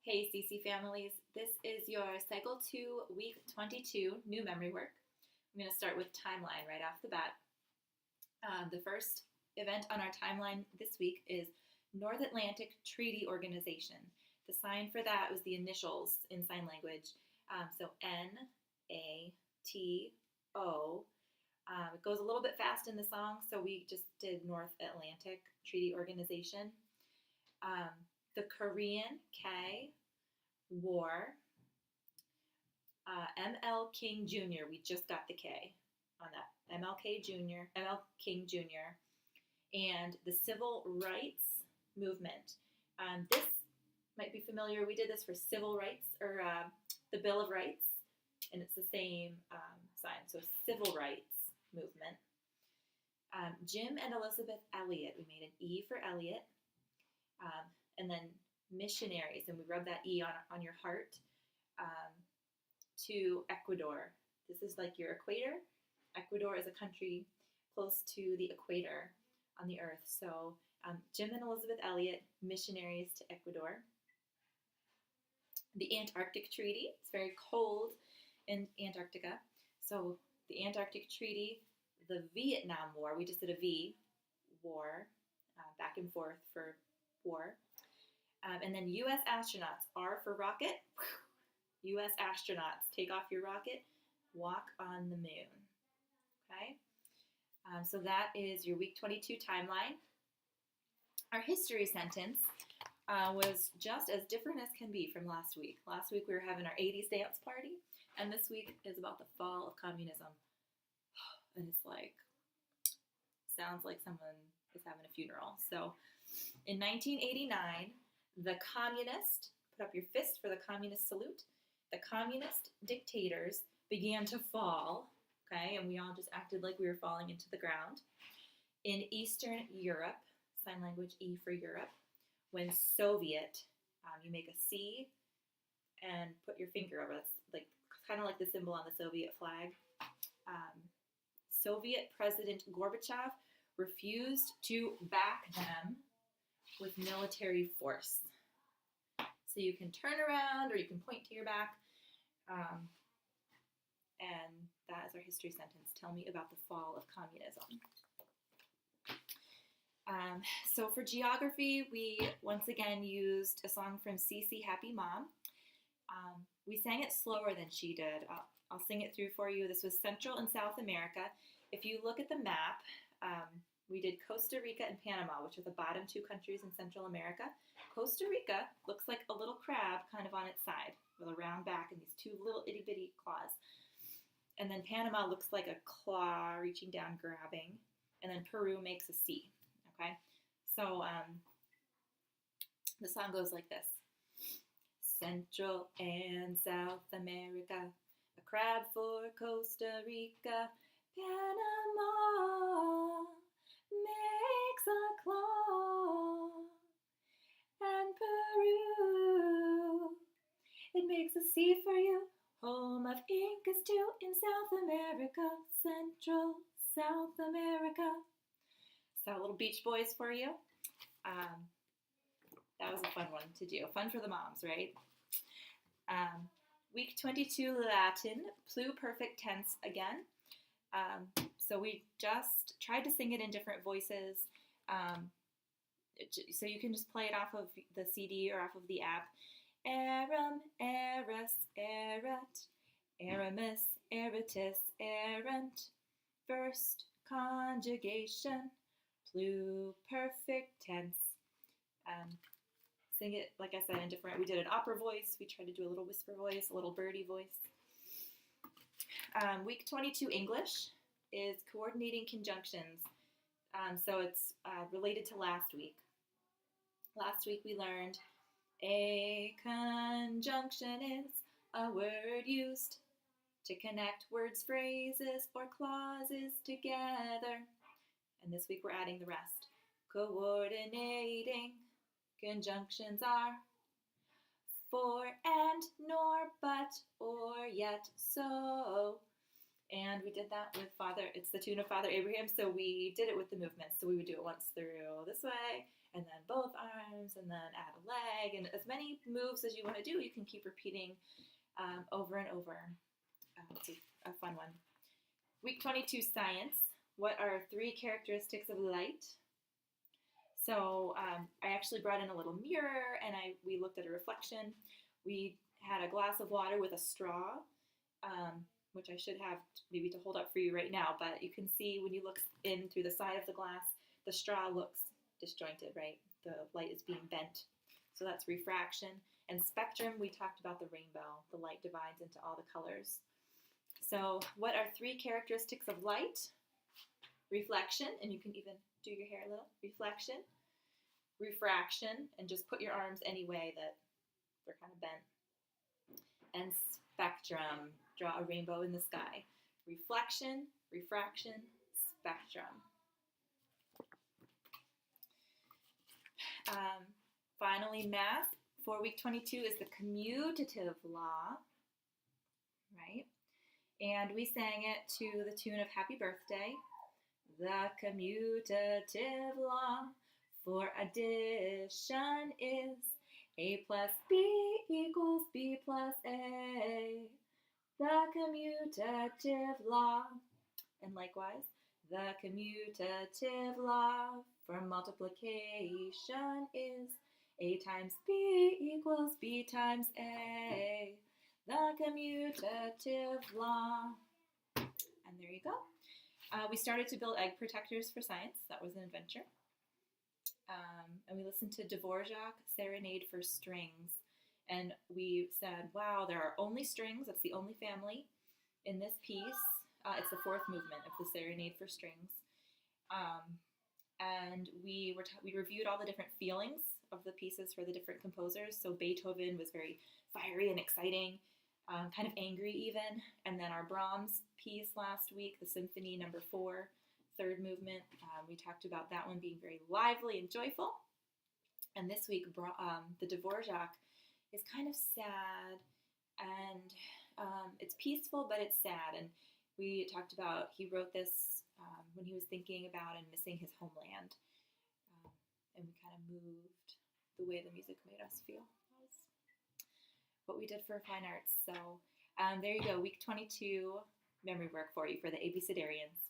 Hey CC families, this is your Cycle 2, Week 22, new memory work. I'm going to start with timeline right off the bat. The first event on our timeline this week is North Atlantic Treaty Organization. The sign for that was the initials in sign language. So N-A-T-O. It goes a little bit fast in the song, so we just did North Atlantic Treaty Organization. The Korean K War, ML King Jr. We just got the K on that. MLK Jr. ML King Jr. And the Civil Rights Movement. This might be familiar. We did this for civil rights or the Bill of Rights, and it's the same sign. So Civil Rights Movement. Jim and Elizabeth Elliot. We made an E for Elliot. And then missionaries, and we rub that E on your heart, to Ecuador. This is like your equator. Ecuador is a country close to the equator on the earth. So Jim and Elizabeth Elliot, missionaries to Ecuador. The Antarctic Treaty. It's very cold in Antarctica. So the Antarctic Treaty, the Vietnam War. We just did a V, war, back and forth for war. And then U.S. astronauts, R for rocket. U.S. astronauts, take off your rocket, walk on the moon. Okay? So that is your Week 22 timeline. Our history sentence was just as different as can be from last week. Last week we were having our 80s dance party, and this week is about the fall of communism. And it's like, sounds like someone is having a funeral. So in 1989, the communist, put up your fist for the communist salute, the communist dictators began to fall, okay, and we all just acted like we were falling into the ground. In Eastern Europe, sign language E for Europe, when Soviet, you make a C and put your finger over it, like kind of like the symbol on the Soviet flag. Soviet President Gorbachev refused to back them with military force. So you can turn around or you can point to your back. And that is our history sentence. Tell me about the fall of communism. So for geography, we once again used a song from CC Happy Mom. We sang it slower than she did. I'll sing it through for you. This was Central and South America. If you look at the map, we did Costa Rica and Panama, which are the bottom two countries in Central America. Costa Rica looks like a little crab kind of on its side with a round back and these two little itty bitty claws. And then Panama looks like a claw reaching down, grabbing. And then Peru makes a C, okay? So the song goes like this. Central and South America, a crab for Costa Rica, Panama makes a claw, and Peru, it makes a sea for you, home of Incas too in South America, Central South America. So a little Beach Boys for you. That was a fun one to do. Fun for the moms, right? Week 22 Latin, pluperfect tense again. So we just tried to sing it in different voices. So you can just play it off of the CD or off of the app. Arum, eras, erat, aramus, eratus, erant. First conjugation, pluperfect tense. Sing it, like I said, in different, we did an opera voice, we tried to do a little whisper voice, a little birdie voice. Week 22 English is coordinating conjunctions. So it's related to last week. Last week we learned a conjunction is a word used to connect words, phrases, or clauses together. And this week we're adding the rest. Coordinating conjunctions are for, and, nor, but, or, yet, so. And we did that with Father, it's the tune of Father Abraham, so we did it with the movements. So we would do it once through this way, and then both arms, and then add a leg, and as many moves as you want to do, you can keep repeating over and over. It's a fun one. Week 22 science. What are 3 characteristics of light? So I actually brought in a little mirror, and we looked at a reflection. We had a glass of water with a straw, which I should have maybe to hold up for you right now, but you can see when you look in through the side of the glass, the straw looks disjointed, right? The light is being bent. So that's refraction. And spectrum, we talked about the rainbow. The light divides into all the colors. So what are 3 characteristics of light? Reflection, and you can even do your hair a little. Reflection, refraction, and just put your arms any way that they're kind of bent. And spectrum, draw a rainbow in the sky. Reflection, refraction, spectrum. Finally, math for week 22 is the commutative law, right? And we sang it to the tune of Happy Birthday. The commutative law for addition is A plus B equals B plus A. The commutative law. And likewise, the commutative law for multiplication is A times B equals B times A. The commutative law. And there you go. We started to build egg protectors for science. That was an adventure. And we listened to Dvorak, Serenade for Strings. And we said, wow, there are only strings. That's the only family in this piece. It's the 4th movement of the Serenade for Strings. And we reviewed all the different feelings of the pieces for the different composers. So Beethoven was very fiery and exciting, kind of angry even. And then our Brahms piece last week, the Symphony No. 4, 3rd movement, we talked about that one being very lively and joyful. And this week, the Dvorak is kind of sad, and it's peaceful, but it's sad. And we talked about, he wrote this when he was thinking about and missing his homeland. And we kind of moved the way the music made us feel. That was what we did for fine arts. So there you go, week 22 memory work for you for the Abecedarians.